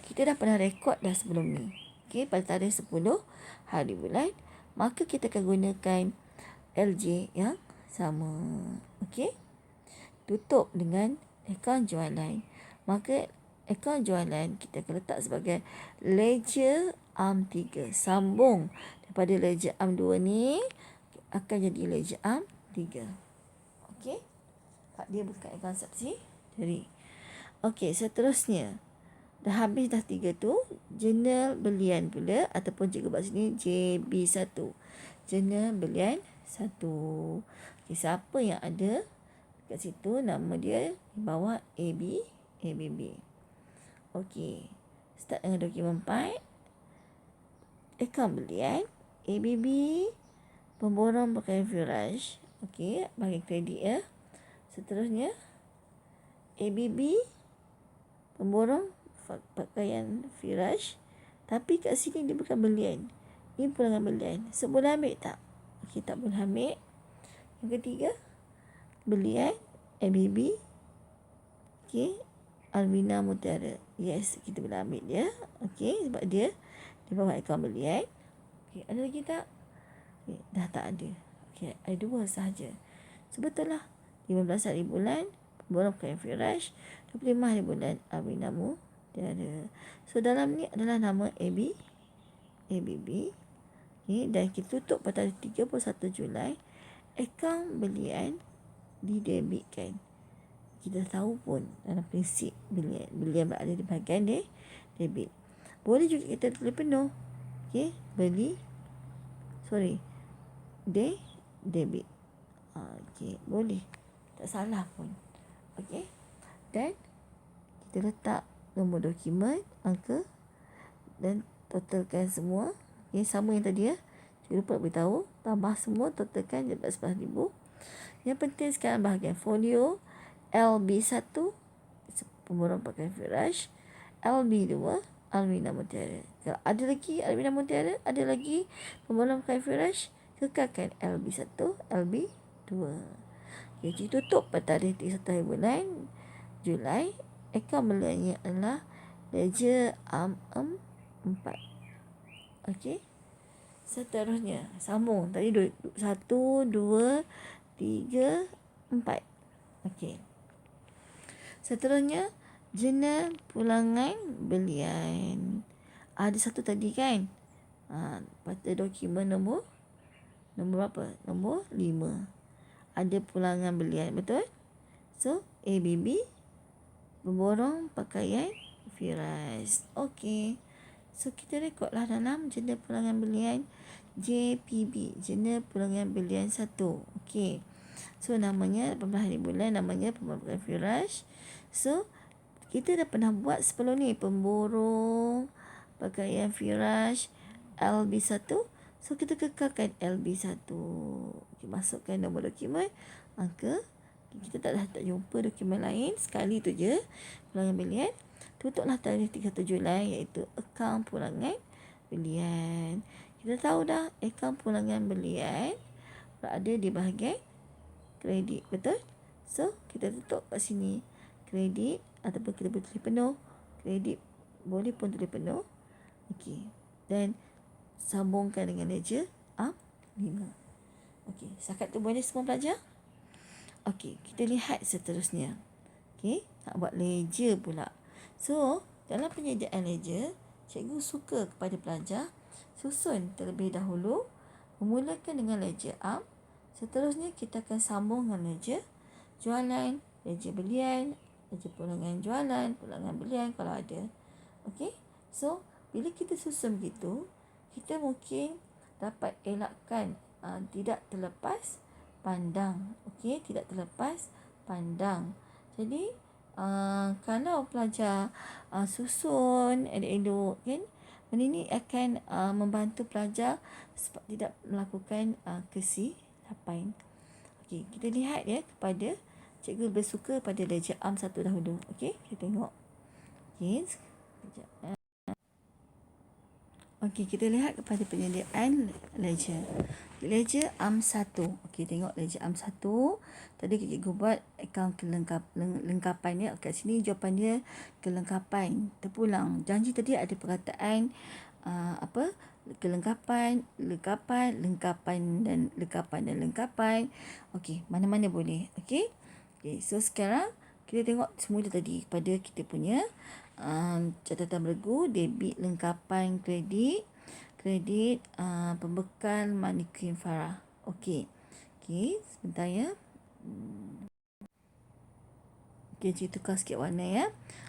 kita dah pernah rekod dah sebelum ni. Okey, pada tarikh 10 hari bulan. Maka kita akan gunakan LJ yang sama. Okey. Tutup dengan akaun jualan. Maka akaun jualan kita akan letak sebagai ledger am 3. Sambung daripada ledger am 2 ni akan jadi ledger am 3. Okey. Pak dia buka akaun saksi diri. Okey, seterusnya. Dah habis dah 3 tu, jurnal belian pula ataupun cikgu buat sini JB1. Jurnal belian 1. Okey, siapa yang ada kat situ, nama dia di bawah ABB. Okey. Start dengan dokumen 4. Akaun belian ABB, pemborong pakaian Firaj. Okey, bagi kredit ya. Seterusnya ABB, pemborong pakaian Firaj. Tapi kat sini dia bukan belian. Ini pulangan belian. So, boleh ambil tak? Okey, tak boleh ambil. Yang ketiga, belian ABB. Okey, Alvina Mutiara. Yes, kita boleh ambil dia. Okey, sebab dia di bawah akaun belian. Okey, ada lagi tak? Okay, dah tak ada. Okey, ada 2 sahaja. So, betul lah. 15 hari bulan, pemborong pakaian Firaj. 25 hari bulan, Alvina Mutiara. So, dalam ni adalah nama ABB. Okay, dan kita tutup pada 31 Julai. Akaun belian didebitkan. Kita tahu pun dalam prinsip belian berada di bahagian debit. Boleh juga kita tulis penuh. Okey, debit. Okey, boleh. Tak salah pun. Okey. Dan kita letak nombor dokumen, angka dan totalkan semua. Okey, sama yang tadi ya. Saya lupa beritahu, tambah semua totalkan dapat 11,000. Yang penting sekarang bahagian folio LB1, pemborong pakaian Firaj. LB2, Alvina Mutiara. Kalau ada lagi Alvina Mutiara, ada lagi pemborong pakaian Firaj, kekalkan LB1, LB2. Jadi tutup pada tarikh 31 bulan Julai. Akaun beliannya adalah ledger am 4. Okey. Seterusnya, sambung. Tadi 1, 2, 3, 4. Okey. Seterusnya, jena pulangan belian. Ada satu tadi kan? Pada dokumen nombor berapa? Nombor 5. Ada pulangan belian, betul? So, ABB memborong pakaian Firas. Okey. So, kita rekodlah dalam jena pulangan belian JPB, jena pulangan belian 1. Okey. So, namanya 18 hari bulan, namanya pemborong Firas. So, kita dah pernah buat sebelum ni, pemborong pakaian Firas LB1. So, kita kekalkan LB1. Okay, masukkan nombor dokumen, angka. Kita tak jumpa dokumen lain. Sekali tu je pulangan belian. Tutuplah tarikh 37 lain, iaitu akaun pulangan belian. Kita tahu dah akaun pulangan belian berada di bahagian kredit, betul? So, kita tutup kat sini. Kredit ataupun kita boleh tulis penuh. Kredit boleh pun tulis penuh. Okey. Dan sambungkan dengan ledger A5. Okey, setakat tu boleh semua pelajar? Okey, kita lihat seterusnya. Okey, nak buat ledger pula. So, dalam penyediaan ledger, cikgu suka kepada pelajar susun terlebih dahulu, memulakan dengan ledger am. Seterusnya, kita akan sambung dengan ledger jualan, ledger belian, ledger pulangan jualan, pulangan belian kalau ada. Okey, so bila kita susun begitu, kita mungkin dapat elakkan tidak terlepas pandang. Okey, tidak terlepas pandang. Jadi, kalau pelajar susun elok-elok kan, benda ini akan membantu pelajar tidak melakukan kesilapan. Okey, kita lihat ya kepada cikgu lebih suka pada ledger AM1 dahulu. Okey, kita tengok. Okey, sekejap. Okey, kita lihat kepada penyediaan ledger. Ledger AM1. Okey, tengok ledger AM1. Tadi cikgu buat akaun kelengkapan ya. Kat sini jawapan dia kelengkapan. Terpulang. Janji tadi ada perkataan kelengkapan, lengkapan dan lengkapan. Okey, mana-mana boleh. Okey. Okey, so sekarang kita tengok semula tadi pada kita punya catatan beregu, debit lengkapan kredit, pembekal mannequin Farah. Okey. Okey, sebentar ya. Okey, cikgu tukar sikit warna ya.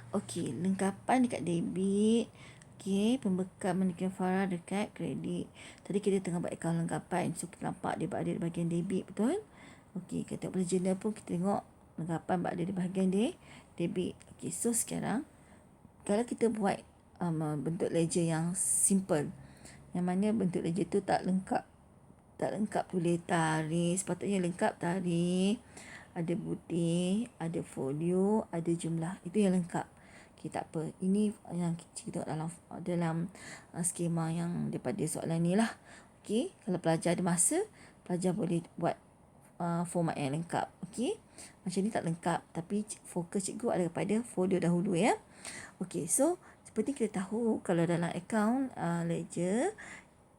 Okey, lengkapan dekat debit. Okey, pembekal mannequin Farah dekat kredit. Tadi kita tengah buat akaun lengkapan. So, kita nampak dia berada di bahagian debit, betul? Okey, kata pada jurnal pun kita tengok lengkapan berada di bahagian debit. Okey, so sekarang kalau kita buat bentuk ledger yang simple, yang mana bentuk ledger tu tak lengkap tulis tarikh, sepatutnya lengkap tarikh, ada bukti, ada folio, ada jumlah, itu yang lengkap. Okay, tak apa, ini yang kita tengok dalam skema yang daripada soalan ni lah. Okay, kalau pelajar ada masa, pelajar boleh buat format yang lengkap. Okay, macam ni tak lengkap, tapi fokus cikgu ada kepada folio dahulu ya. Okey, so seperti kita tahu kalau dalam akaun ledger,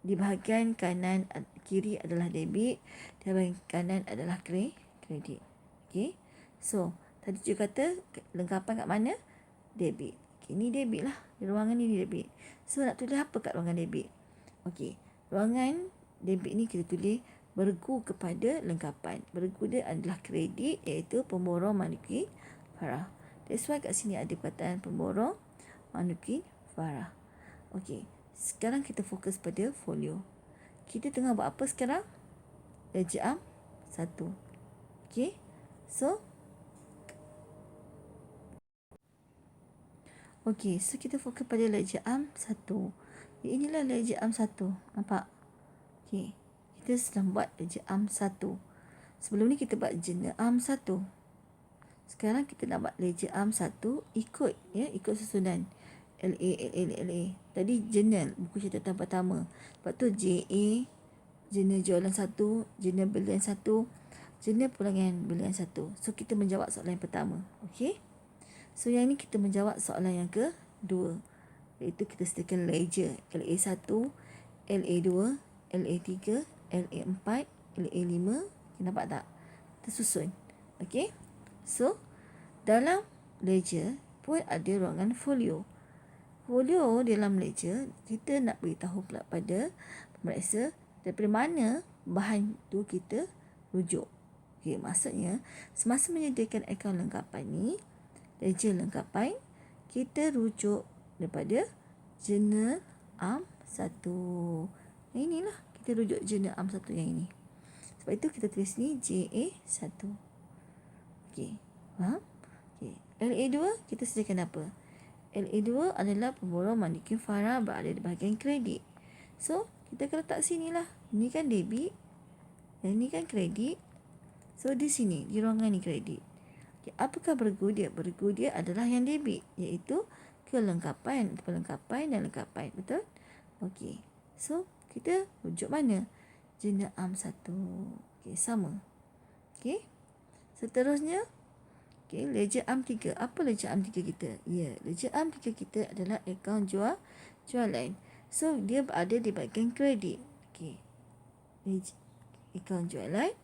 di bahagian kanan kiri adalah debit, di bahagian kanan adalah kredit. Okey. So, tadi cikgu kata lengkapan kat mana? Debit. Okay, ini debit lah. Di ruangan ni debit. So, nak tulis apa kat ruangan debit? Okey. Ruangan debit ni kita tulis beregu kepada lengkapan. Beregu dia adalah kredit, iaitu pemborong mannequin Farah. That's why kat sini ada perkataan pemborong mannequin Farah. Okey, sekarang kita fokus pada folio. Kita tengah buat apa sekarang? Ledger AM1. Okey, so kita fokus pada ledger AM1. Inilah ledger AM1. Nampak? Okey, kita sedang buat ledger AM1. Sebelum ni kita buat jurnal AM1. Sekarang kita nak buat ledger AM1, ikut susunan LA. Tadi jurnal, buku catatan pertama. Lepas tu JA, jurnal jualan 1, jurnal belian 1, jurnal pulangan belian 1. So, kita menjawab soalan yang pertama. Okey. So, yang ni kita menjawab soalan yang kedua. Iaitu kita sediakan ledger LA1, LA2, LA3, LA4, LA5. Nampak tak? Tersusun. Okey. So, dalam ledger pun ada ruangan folio. Folio dalam ledger, kita nak beritahu pula pada pemeriksa daripada mana bahan tu kita rujuk. Okey, maksudnya semasa menyediakan akaun lengkapan ni, ledger lengkapan, kita rujuk daripada jurnal AM1. Yang inilah, kita rujuk jurnal AM1 yang ini. Sebab itu kita tulis ni JA1. Okey, faham? Okey, LA2 kita sediakan apa? LA2 adalah pemborong mandikin Farah berada di bahagian kredit. So, kita akan letak sini lah. Ini kan debit, dan ini kan kredit. So, di sini, di ruangan ni kredit. Okay, apakah bergu dia? Bergu dia adalah yang debit, iaitu kelengkapan, pelengkapan dan lengkapan. Betul? Okey. So, kita rujuk mana? Jurnal AM1. Okey, sama. Okey. Seterusnya, okey, ledger AM3. Apa ledger AM3 kita? Ya, ledger AM3 kita adalah akaun jualan. So, dia berada di bahagian kredit. Okey. Akaun jualan,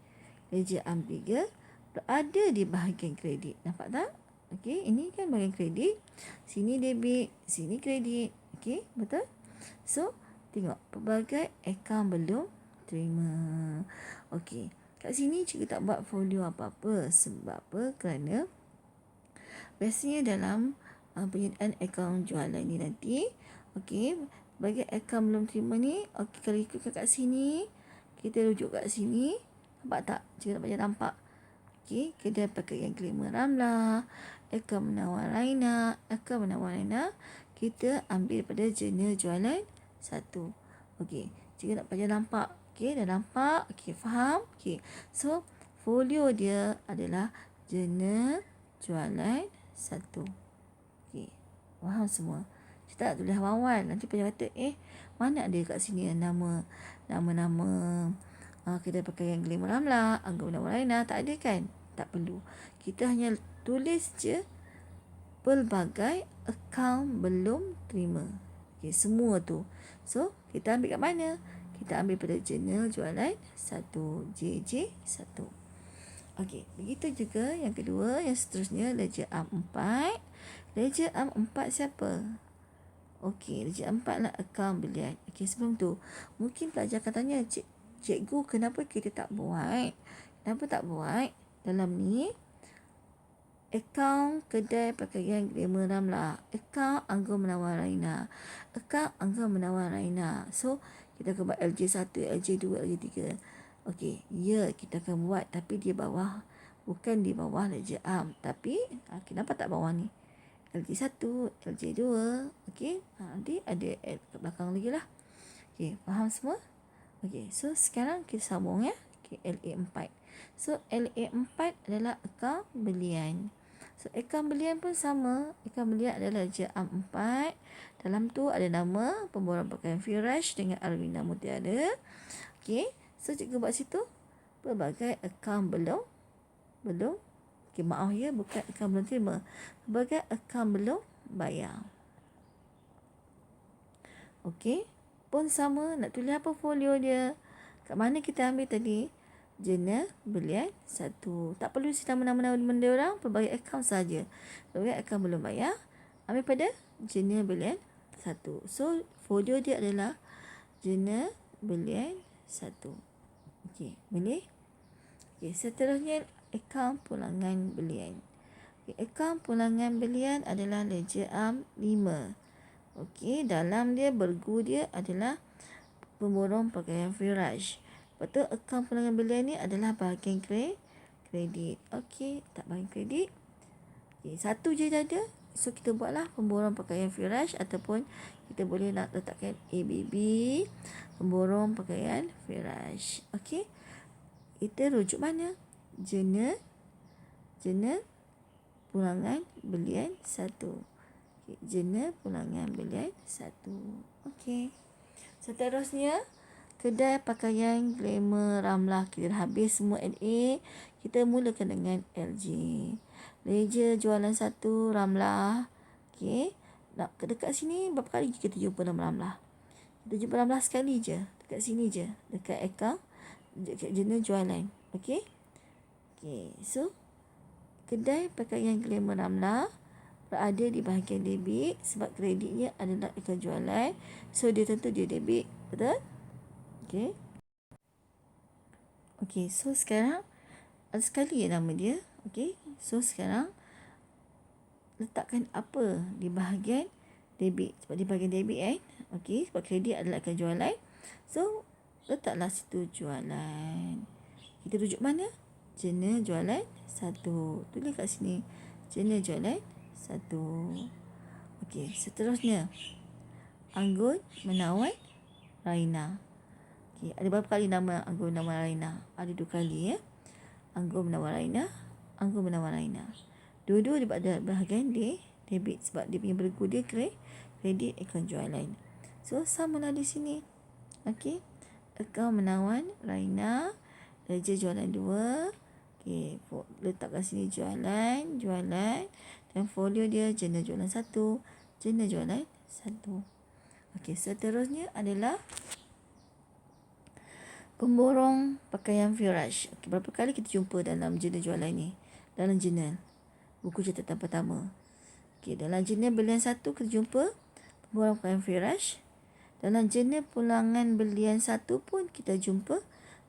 ledger AM3 berada di bahagian kredit. Nampak tak? Okey, ini kan bahagian kredit. Sini debit, sini kredit. Okey, betul? So, tengok pelbagai akaun belum terima. Okey, kat sini cikgu tak buat folio apa-apa. Sebab apa? Kerana biasanya dalam penyediaan akaun jualan ni nanti, okey, bagi akaun belum terima ni, okey, kalau ikutkan kat sini, kita rujuk kat sini. Nampak tak? Cikgu tak banyak nampak. Okey, kedai pakaian Glamour Ramlah, akaun menawar Raina, akaun menawar Raina, kita ambil daripada jurnal jualan 1. Okey, cikgu tak banyak nampak. Okey, dah nampak? Okey, faham? Okey, so folio dia adalah jurnal jualan 1. Okey, faham semua? Kita tak tulis awal-awal. Nanti pelajar kata, mana ada kat sini nama kedai pakaian Glamour Ramlah, Angga Menawar Raina. Tak ada kan? Tak perlu. Kita hanya tulis je pelbagai akaun belum terima. Okey, semua tu. So, kita ambil kat mana? Kita ambil pada jurnal jualan 1, JJ1. Okey, begitu juga yang kedua, yang seterusnya ledger AM4. Ledger AM4 siapa? Okey, ledger AM4 lah akaun bilian. Okey, sebelum tu, mungkin pelajar akan tanya, cikgu, kenapa kita tak buat? Kenapa tak buat dalam ni akaun kedai pakaian Glamour Ramlah, akaun Angga Menawar Raina, akaun Angga Menawar Raina. So, kita akan buat LJ1, LJ2, LJ3. Okey, ya, kita akan buat, tapi di bawah, bukan di bawah ledger AM. Tapi, kenapa tak bawah ni? LJ1, LJ2, okey. Nanti ada L kat belakang lagi lah. Okey, faham semua? Okey, so sekarang kita sambung ya. Okey, LA4. So, LA4 adalah akaun belian. So, akaun belian pun sama. Akaun belian adalah ledger AM4. Dalam tu ada nama pemborong pakaian Firash dengan Alwina Mutiara. Okey, so cikgu buat situ pelbagai akaun belum. Okey, maaf ya, bukan akaun belum terima. Pelbagai akaun belum bayar. Okey, pun sama, nak tulis apa folio dia. Kat mana kita ambil tadi? Jurnal belian 1. Tak perlu isi nama-nama benda orang, pelbagai akaun saja. Pelbagai akaun belum bayar, ambil pada jurnal belian 1. So, folio dia adalah jurnal belian 1. Okey, boleh? Okey, seterusnya akaun pulangan belian. Okey, akaun pulangan belian adalah ledger AM5. Okey, dalam dia bergu dia adalah pemborong pakaian Firash. Betul, akaun pulangan belian ni adalah bahagian kredit. Okey, tak bahagian kredit. Okey, satu je dah ada. So, kita buatlah pemborong pakaian Firash, ataupun kita boleh nak letakkan ABB, pemborong pakaian Firash. Okey, kita rujuk mana? Jurnal pulangan belian 1. Okay, jurnal pulangan belian 1. Okey. Seterusnya, kedai pakaian Glamour Ramlah. Kita dah habis semua LA. Kita mulakan dengan LJ. Ledger jualan 1 Ramlah. Okey. Nak dekat sini berapa kali kita jumpa nama Ramlah? Kita jumpa Ramlah sekali je. Dekat sini je. Dekat akaun, dekat jurnal jualan. Okey. Okey. So, kedai pakaian Glamour Ramlah berada di bahagian debit sebab kreditnya adalah akaun jualan. So, dia tentu dia debit. Betul? Okey. Okey. So, sekarang ada sekali nama dia. Okey. So, sekarang letakkan apa di bahagian debit. Sebab di bahagian debit kan. Okey. Sebab kredit adalah akaun jualan. So, letaklah situ jualan. Kita rujuk mana? Jurnal jualan 1. Tulis kat sini. Jurnal jualan 1. Okey, seterusnya. Anggun menawan Raina. Okey, ada berapa kali nama Anggun menawan Raina? Ada 2 kali ya. Anggun menawan Raina. Anggun menawan Raina. Dua-dua dia pada bahagian debit sebab dia punya bergu dia kredit akaun jualan. So, samalah di sini. Okey. Akaun menawan Raina. Ledger jualan 2. Okey, letak kat sini jualan. Dan folio dia jurnal jualan 1. Jurnal jualan 1. Okey, seterusnya adalah pemborong pakaian Firash. Okey, berapa kali kita jumpa dalam jurnal jualan ni? Dalam jurnal buku catatan pertama. Okey, dalam jurnal belian 1 kita jumpa pemborong pakaian Firash. Dalam jurnal pulangan belian 1 pun kita jumpa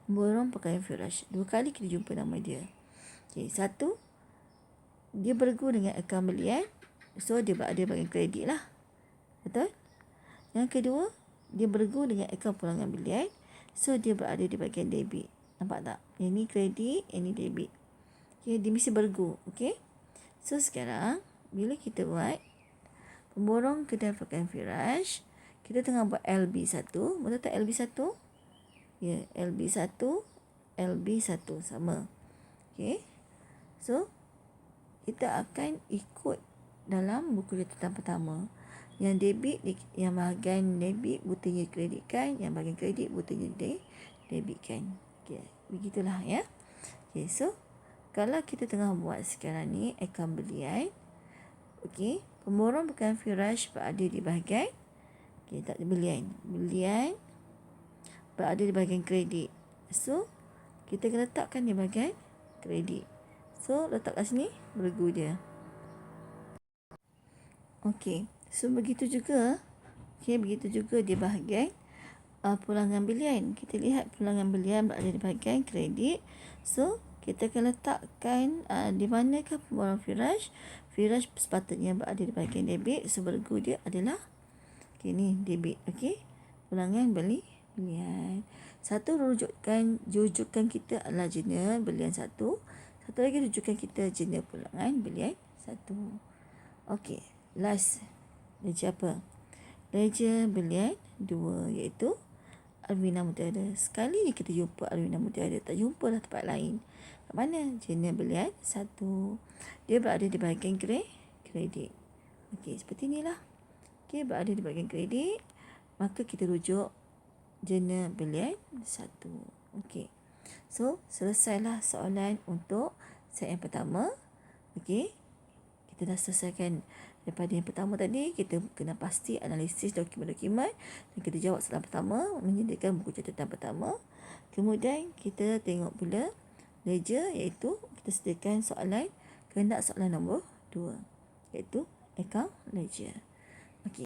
pemborong pakaian Firash. 2 kali kita jumpa nama dia. Okey, 1, dia bergu dengan akaun belian. So, dia berada bahagian kredit lah. Betul? Yang kedua, dia bergu dengan akaun pulangan belian. So, dia berada di bahagian debit. Nampak tak? Yang ni kredit, yang ni debit. Okey, dia mesti bergu. Okey? So, sekarang, bila kita buat pemborong kedai pakaian Firash, kita tengah buat LB1. Betul tak LB1? Ya, LB1, LB1 sama. Okey. So, kita akan ikut dalam buku catatan pertama. Yang debit, yang bahagian debit butanya kreditkan, yang bahagian kredit butanya debitkan. Okey, begitulah ya. Okey, so kalau kita tengah buat sekarang ni akaun belian, okey, pemborong pakaian Firash berada di bahagian, okey, tak ada belian. Belian berada di bahagian kredit. So, kita kena letakkan di bahagian kredit. So, letak kat sini bergu dia. Okey, so begitu juga. Okey, begitu juga di bahagian pulangan belian. Kita lihat pulangan belian berada di bahagian kredit. So, kita akan letakkan di manakah pemborong Firash. Firash sepatutnya berada di bahagian debit. So, bergu dia adalah, okey, ni debit. Okey, pulangan belian. Satu rujukan kita adalah jurnal belian 1. Satu lagi rujukan kita jurnal pulangan belian 1. Okey, last ledger apa? Ledger belian 2, iaitu Arwina Mutiara. Sekali ni kita jumpa Arwina Mutiara, tak jumpa lah tempat lain. Kat mana? Jurnal belian 1. Dia berada di bahagian kredit. Okey, seperti inilah. Okey, berada di bahagian kredit. Maka kita rujuk jurnal belian 1. Okey. So, selesailah soalan untuk set yang pertama. Okey. Kita dah selesaikan daripada yang pertama tadi. Kita kena pasti analisis dokumen-dokumen. Dan kita jawab soalan pertama menyediakan buku catatan pertama. Kemudian kita tengok pula ledger, iaitu kita sediakan soalan kehendak soalan nombor 2, iaitu akaun ledger.